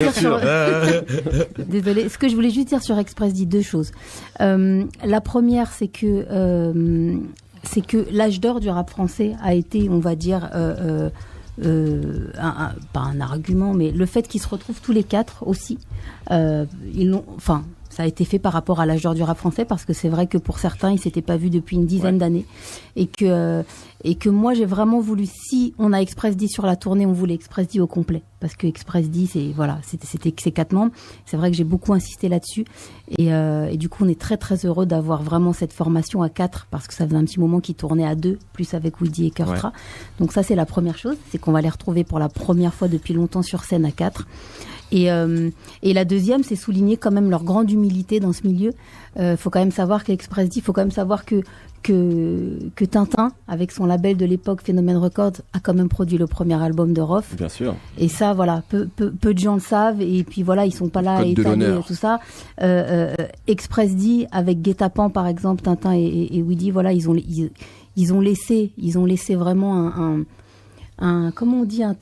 Bien sûr. Désolée. Ce que je voulais juste dire sur Express D, deux choses. La première, c'est que l'âge d'or du rap français a été, on va dire, pas un argument, mais le fait qu'ils se retrouvent tous les quatre aussi. Ça a été fait par rapport à l'âge d'or du rap français, parce que c'est vrai que pour certains, ils s'étaient pas vus depuis une dizaine d'années, et que moi j'ai vraiment voulu, si on a Express D sur la tournée, on voulait Express D au complet, parce que Express D c'était ces quatre membres. C'est vrai que j'ai beaucoup insisté là-dessus, et du coup on est très très heureux d'avoir vraiment cette formation à 4, parce que ça faisait un petit moment qu'ils tournaient à 2, plus avec Woody et Kurtra. Donc ça c'est la première chose, c'est qu'on va les retrouver pour la première fois depuis longtemps sur scène à 4. Et la deuxième, c'est souligner quand même leur grande humilité dans ce milieu. Faut quand même savoir qu'Express D, faut quand même savoir que Tintin, avec son label de l'époque Phénomène Records, a quand même produit le premier album de Rof. Bien sûr. Et ça, voilà, peu de gens le savent. Et puis voilà, ils sont pas là à étaler tout ça. Express D, avec Guet-apens par exemple, Tintin et Woody, voilà, ils ont laissé vraiment un comment on dit, un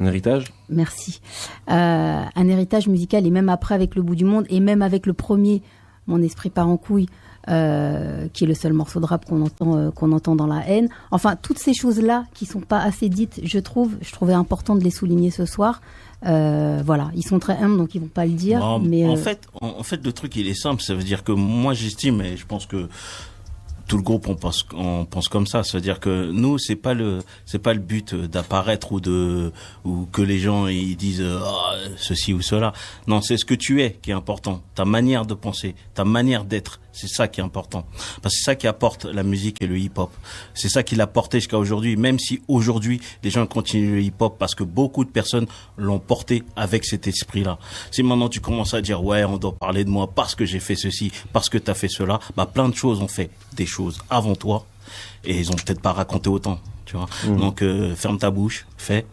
héritage. Merci. Un héritage musical, et même après avec Le Bout du Monde, et même avec le premier, Mon esprit part en couille, qui est le seul morceau de rap qu'on entend dans La haine. Enfin, toutes ces choses-là qui sont pas assez dites, je trouvais important de les souligner ce soir. Voilà, ils sont très humbles, donc ils vont pas le dire. Non, mais en fait, le truc il est simple. Ça veut dire que moi j'estime, et je pense que tout le groupe on pense comme ça. C'est-à-dire que nous c'est pas le but d'apparaître ou que les gens ils disent ceci ou cela. Non, c'est ce que tu es qui est important. Ta manière de penser, ta manière d'être, c'est ça qui est important. Parce que c'est ça qui apporte la musique et le hip-hop. C'est ça qui l'a porté jusqu'à aujourd'hui. Même si aujourd'hui les gens continuent le hip-hop, parce que beaucoup de personnes l'ont porté avec cet esprit-là. Si maintenant tu commences à dire ouais, on doit parler de moi parce que j'ai fait ceci, parce que t'as fait cela, bah plein de choses ont fait des choses avant toi et ils ont peut-être pas raconté autant, tu vois. Donc ferme ta bouche, fais, et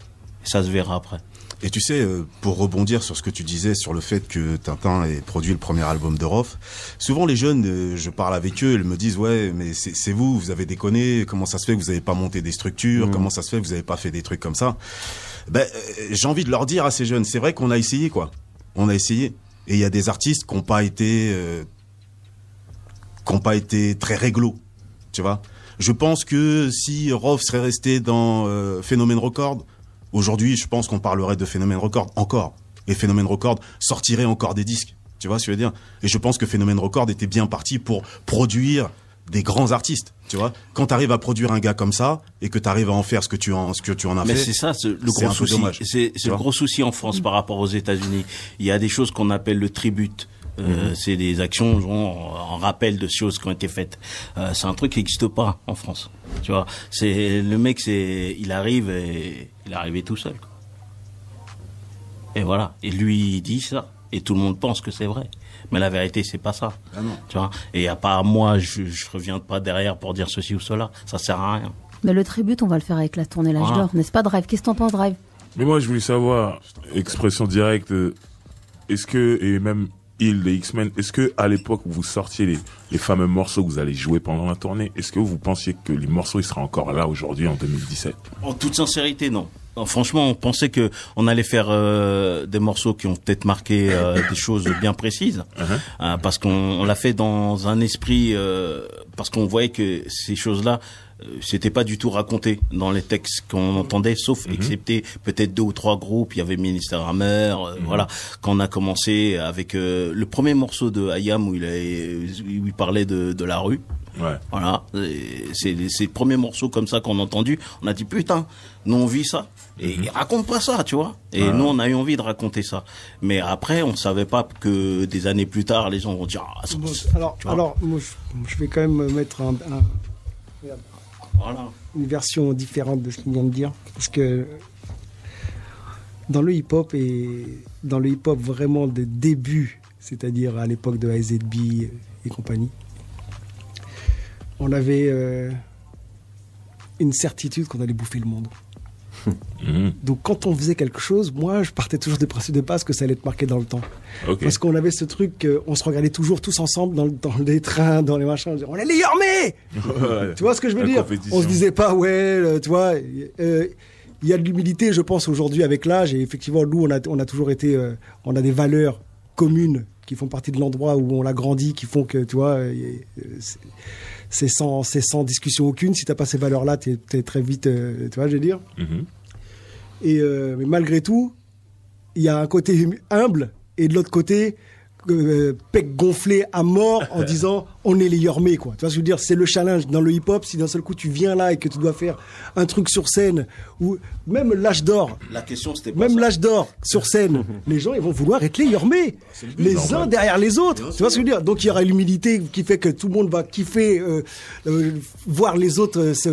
ça se verra après. Et tu sais, pour rebondir sur ce que tu disais sur le fait que Tintin ait produit le premier album de Rof, souvent les jeunes, je parle avec eux, ils me disent ouais, mais c'est vous avez déconné, comment ça se fait que vous avez pas monté des structures, comment ça se fait que vous avez pas fait des trucs comme ça. Ben j'ai envie de leur dire à ces jeunes, c'est vrai qu'on a essayé quoi, on a essayé, et il y a des artistes qui n'ont pas été très réglo, tu vois. Je pense que si Rof serait resté dans Phénomène Records, aujourd'hui, je pense qu'on parlerait de Phénomène Records encore. Et Phénomène Records sortirait encore des disques. Tu vois ce que je veux dire? Et je pense que Phénomène Records était bien parti pour produire des grands artistes. Tu vois? Quand tu arrives à produire un gars comme ça, et que tu arrives à en faire ce que tu en as fait. Mais c'est ça, le gros souci. C'est le gros souci en France par rapport aux États-Unis. Il y a des choses qu'on appelle le tribute. C'est des actions en rappel de choses qui ont été faites. C'est un truc qui n'existe pas en France. Tu vois, c'est le mec, il arrive et il est arrivé tout seul. Quoi. Et voilà. Et lui, il dit ça. Et tout le monde pense que c'est vrai. Mais la vérité, c'est pas ça. Ah non. Tu vois. Et à part moi, je reviens pas derrière pour dire ceci ou cela. Ça sert à rien. Mais le tribute, on va le faire avec la tournée L'âge d'or, n'est-ce pas, Drive? Qu'est-ce que t'en penses, Drive? Mais moi, je voulais savoir, expression directe, est-ce que, et même les X-Men, est-ce que à l'époque où vous sortiez les fameux morceaux que vous allez jouer pendant la tournée, est-ce que vous pensiez que les morceaux ils seraient encore là aujourd'hui en 2017? En toute sincérité, non. Franchement, on pensait que on allait faire des morceaux qui ont peut-être marqué des choses bien précises, parce qu'on l'a fait dans un esprit, parce qu'on voyait que ces choses-là, c'était pas du tout raconté dans les textes qu'on entendait, sauf excepté peut-être 2 ou 3 groupes. Il y avait Ministère Hammer, voilà. Quand on a commencé avec le premier morceau de IAM où il parlait de la rue. Ouais. Voilà, c'est le premier morceau comme ça qu'on a entendu. On a dit putain, nous on vit ça. Et il raconte pas ça, tu vois. Et nous on a eu envie de raconter ça. Mais après on savait pas que des années plus tard les gens vont dire alors moi, je vais quand même mettre une version différente de ce qu'il vient de dire, parce que dans le hip-hop vraiment de début, c'est-à-dire à l'époque de AZB et compagnie, on avait une certitude qu'on allait bouffer le monde. Donc quand on faisait quelque chose, moi je partais toujours des principes de base que ça allait être marqué dans le temps. Okay. Parce qu'on avait ce truc, on se regardait toujours tous ensemble dans les trains, dans les machins, on disait, on est les armées. Tu vois ce que je veux dire? On se disait pas ouais, tu vois. il y a de l'humilité, je pense, aujourd'hui avec l'âge. Et effectivement, nous, on a toujours été, on a des valeurs communes qui font partie de l'endroit où on a grandi, qui font que, tu vois, c'est sans discussion aucune. Si t'as pas ces valeurs-là, t'es très vite, tu vois, je veux dire. Et mais malgré tout, il y a un côté humble et de l'autre côté, pec gonflé à mort en disant on est les Yormais, quoi. Tu vois ce que je veux dire? C'est le challenge dans le hip-hop. Si d'un seul coup tu viens là et que tu dois faire un truc sur scène, ou même l'âge d'or. La question c'était pas même ça. l'âge d'or sur scène, les gens ils vont vouloir être les Yormais, les uns derrière les autres. Tu vois ce que je veux dire? Donc il y aura l'humilité qui fait que tout le monde va kiffer voir les autres se